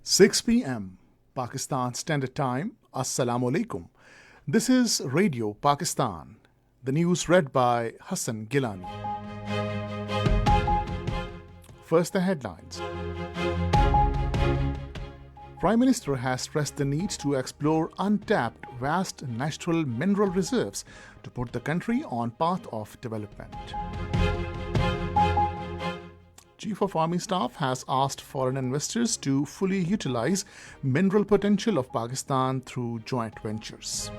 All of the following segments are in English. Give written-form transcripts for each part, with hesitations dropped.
6 p.m. Pakistan Standard Time. Assalamu alaikum. This is Radio Pakistan. The news read by Hassan Gilani. First, the headlines. Prime Minister has stressed the need to explore untapped vast natural mineral reserves to put the country on path of development. Chief of Army Staff has asked foreign investors to fully utilize mineral potential of Pakistan through joint ventures.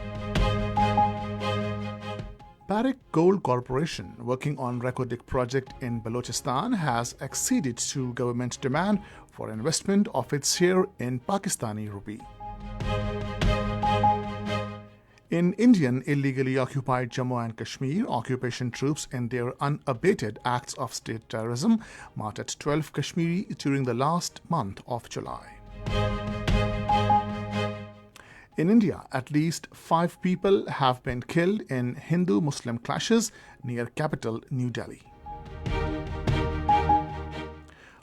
Barrick Gold Corporation, working on Reko project in Balochistan, has acceded to government demand for investment of its share in Pakistani rupee. In Indian illegally occupied Jammu and Kashmir, occupation troops in their unabated acts of state terrorism martyred 12 Kashmiri during the last month of July. In India, at least 5 people have been killed in Hindu-Muslim clashes near capital New Delhi.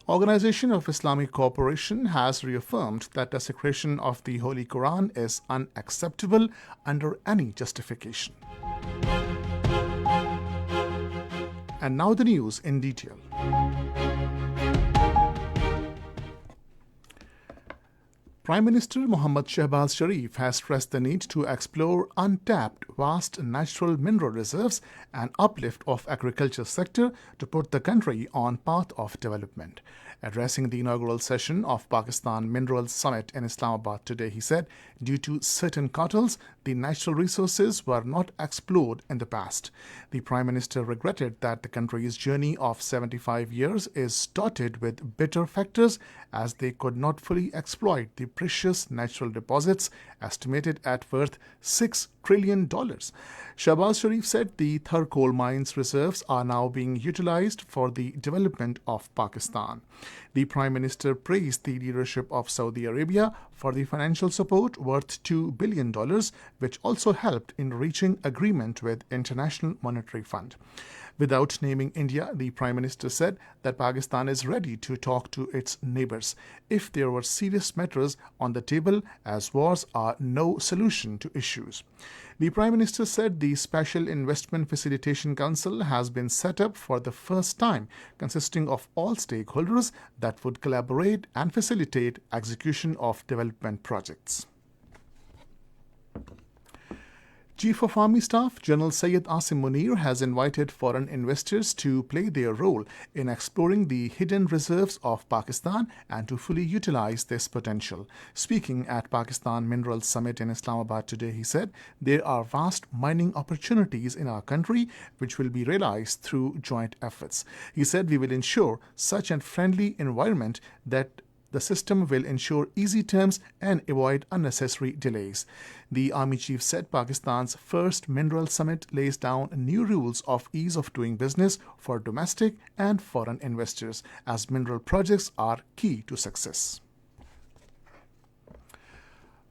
Organization of Islamic Cooperation has reaffirmed that desecration of the Holy Quran is unacceptable under any justification. And now the news in detail. Prime Minister Mohammad Shehbaz Sharif has stressed the need to explore untapped vast natural mineral reserves and uplift of agriculture sector to put the country on path of development. Addressing the inaugural session of Pakistan Minerals Summit in Islamabad today, he said, due to certain cartels, the natural resources were not explored in the past. The Prime Minister regretted that the country's journey of 75 years is dotted with bitter factors as they could not fully exploit the precious natural deposits estimated at worth $6 trillion. Shehbaz Sharif said the Thar coal mines reserves are now being utilized for the development of Pakistan. The Prime Minister praised the leadership of Saudi Arabia for the financial support worth $2 billion, which also helped in reaching agreement with International Monetary Fund. Without naming India, the Prime Minister said that Pakistan is ready to talk to its neighbors if there were serious matters on the table, as wars are no solution to issues. The Prime Minister said the Special Investment Facilitation Council has been set up for the first time, consisting of all stakeholders that would collaborate and facilitate execution of development projects. Chief of Army Staff General Syed Asim Munir has invited foreign investors to play their role in exploring the hidden reserves of Pakistan and to fully utilize this potential. Speaking at Pakistan Minerals Summit in Islamabad today, he said, there are vast mining opportunities in our country which will be realized through joint efforts. He said, we will ensure such a friendly environment that the system will ensure easy terms and avoid unnecessary delays. The Army Chief said Pakistan's first mineral summit lays down new rules of ease of doing business for domestic and foreign investors, as mineral projects are key to success.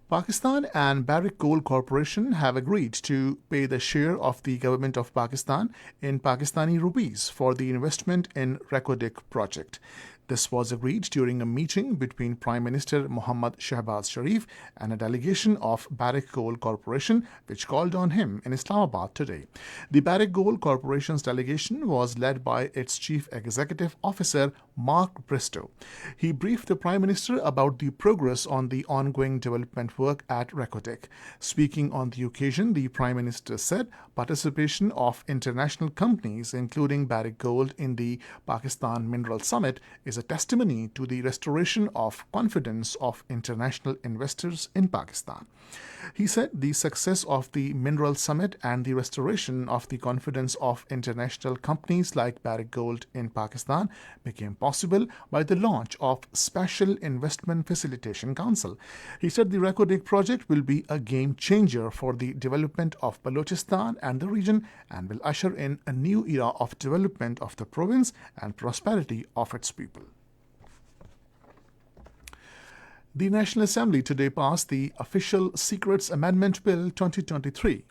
Pakistan and Barrick Gold Corporation have agreed to pay the share of the government of Pakistan in Pakistani rupees for the investment in Reko project. This was agreed during a meeting between Prime Minister Mohammad Shehbaz Sharif and a delegation of Barrick Gold Corporation, which called on him in Islamabad today. The Barrick Gold Corporation's delegation was led by its Chief Executive Officer, Mark Bristow. He briefed the Prime Minister about the progress on the ongoing development work at Reko. Speaking on the occasion, the Prime Minister said participation of international companies, including Barrick Gold, in the Pakistan Mineral Summit is a testimony to the restoration of confidence of international investors in Pakistan. He said the success of the Mineral Summit and the restoration of the confidence of international companies like Barrick Gold in Pakistan became possible by the launch of Special Investment Facilitation Council. He said the Reko project will be a game changer for the development of Balochistan and the region and will usher in a new era of development of the province and prosperity of its people. The National Assembly today passed the Official Secrets Amendment Bill 2023.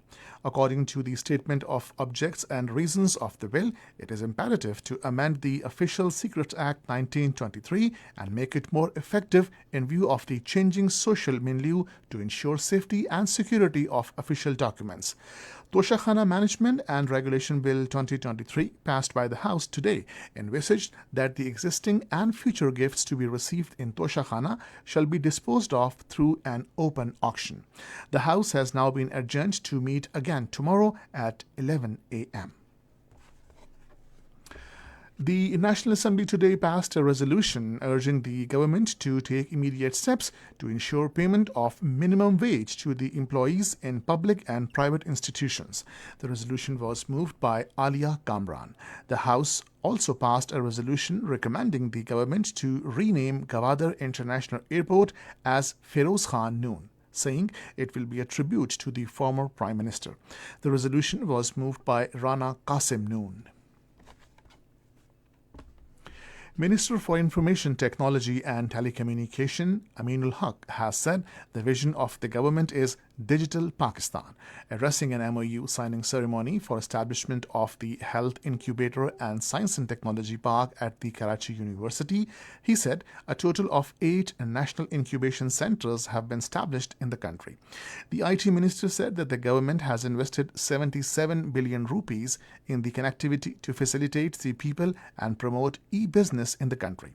According to the Statement of Objects and Reasons of the bill, it is imperative to amend the Official Secrets Act 1923 and make it more effective in view of the changing social milieu to ensure safety and security of official documents. Toshakhana Management and Regulation Bill 2023, passed by the House today, envisaged that the existing and future gifts to be received in Toshakhana shall be disposed of through an open auction. The House has now been adjourned to meet again tomorrow at 11 a.m. The National Assembly today passed a resolution urging the government to take immediate steps to ensure payment of minimum wage to the employees in public and private institutions. The resolution was moved by Alia Kamran. The House also passed a resolution recommending the government to rename Gwadar International Airport as Feroz Khan Noon, saying it will be a tribute to the former Prime Minister. The resolution was moved by Rana Qasim Noon. Minister for Information Technology and Telecommunication Aminul Haq has said the vision of the government is Digital Pakistan. Addressing an MOU signing ceremony for establishment of the Health Incubator and Science and Technology Park at the Karachi University, he said a total of 8 national incubation centers have been established in the country. The IT minister said that the government has invested 77 billion rupees in the connectivity to facilitate the people and promote e-business in the country.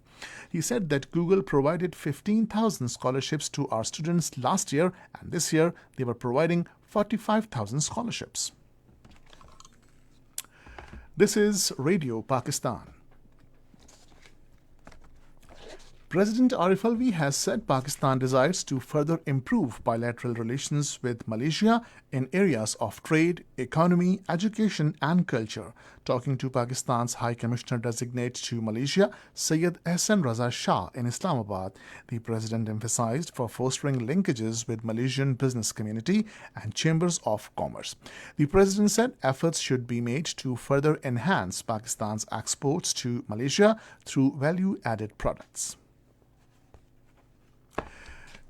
He said that Google provided 15,000 scholarships to our students last year, and this year they were providing 45,000 scholarships. This is Radio Pakistan. President Arif Alvi has said Pakistan desires to further improve bilateral relations with Malaysia in areas of trade, economy, education and culture. Talking to Pakistan's High Commissioner Designate to Malaysia, Syed Ehsan Raza Shah in Islamabad, the President emphasized for fostering linkages with Malaysian business community and chambers of commerce. The President said efforts should be made to further enhance Pakistan's exports to Malaysia through value-added products.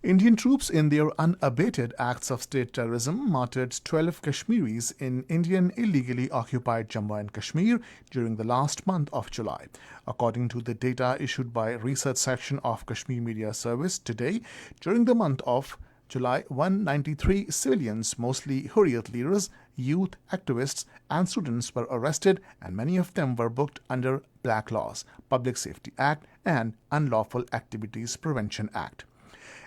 Indian troops in their unabated acts of state terrorism martyred 12 Kashmiris in Indian illegally occupied Jammu and Kashmir during the last month of July. According to the data issued by Research Section of Kashmir Media Service today, during the month of July, 193 civilians, mostly Hurriyat leaders, youth activists and students were arrested, and many of them were booked under Black Laws, Public Safety Act and Unlawful Activities Prevention Act.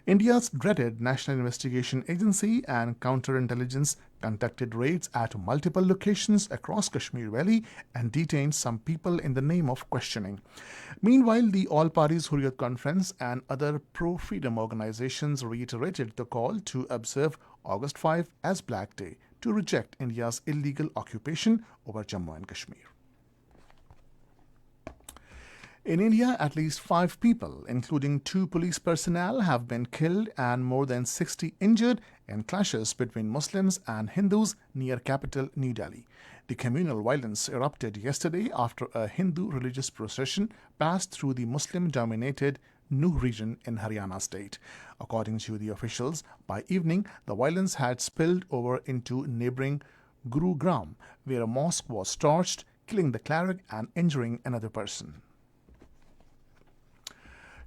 India's dreaded National Investigation Agency and counterintelligence conducted raids at multiple locations across Kashmir Valley and detained some people in the name of questioning. Meanwhile, the All Parties Hurriyat Conference and other pro-freedom organizations reiterated the call to observe August 5 as Black Day to reject India's illegal occupation over Jammu and Kashmir. In India, at least 5 people, including 2 police personnel, have been killed and more than 60 injured in clashes between Muslims and Hindus near capital New Delhi. The communal violence erupted yesterday after a Hindu religious procession passed through the Muslim-dominated Nuh region in Haryana state. According to the officials, by evening, the violence had spilled over into neighboring Gurugram, where a mosque was torched, killing the cleric and injuring another person.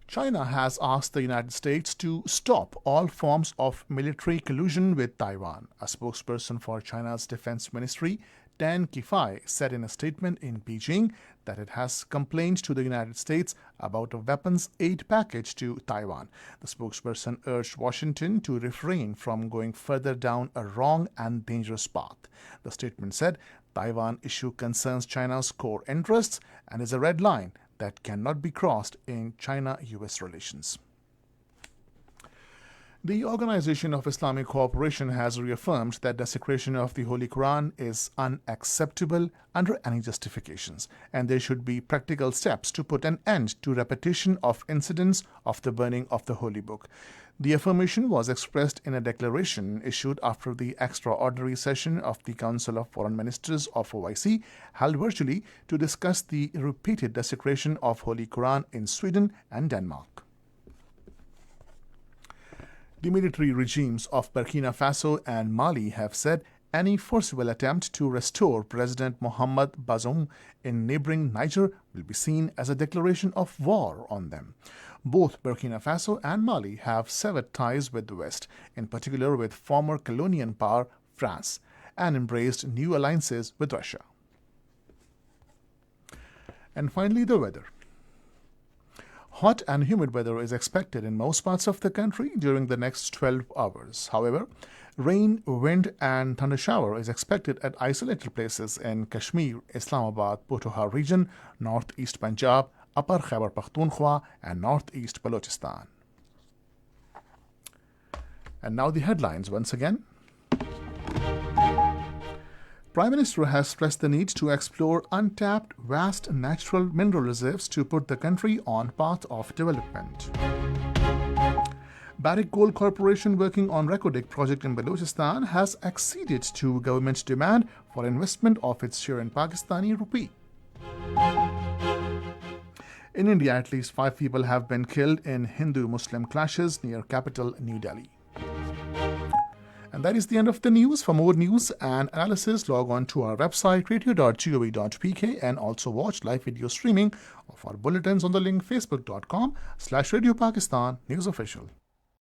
China has asked the United States to stop all forms of military collusion with Taiwan. A spokesperson for China's Defense Ministry, Tan Kifai, said in a statement in Beijing that it has complained to the United States about a weapons aid package to Taiwan. The spokesperson urged Washington to refrain from going further down a wrong and dangerous path. The statement said Taiwan issue concerns China's core interests and is a red line that cannot be crossed in China-US relations. The Organization of Islamic Cooperation has reaffirmed that desecration of the Holy Quran is unacceptable under any justifications, and there should be practical steps to put an end to repetition of incidents of the burning of the Holy Book. The affirmation was expressed in a declaration issued after the extraordinary session of the Council of Foreign Ministers of OIC, held virtually to discuss the repeated desecration of Holy Quran in Sweden and Denmark. The military regimes of Burkina Faso and Mali have said Any forcible attempt to restore President Mohamed Bazoum in neighboring Niger will be seen as a declaration of war on them. Both Burkina Faso and Mali have severed ties with the West, in particular with former colonial power France, and embraced new alliances with Russia. And finally, the weather. Hot and humid weather is expected in most parts of the country during the next 12 hours. However, rain, wind, and thunder shower is expected at isolated places in Kashmir, Islamabad, Pothohar region, northeast Punjab, Upper Khyber Pakhtunkhwa, and northeast Balochistan. And now the headlines once again. Prime Minister has stressed the need to explore untapped vast natural mineral reserves to put the country on path of development. Barrick Gold Corporation, working on Reko project in Balochistan, has acceded to government demand for investment of its share in Pakistani rupee. In India, at least 5 people have been killed in Hindu-Muslim clashes near capital New Delhi. And that is the end of the news. For more news and analysis, log on to our website radio.gov.pk and also watch live video streaming of our bulletins on the link facebook.com/Radio Pakistan News Official.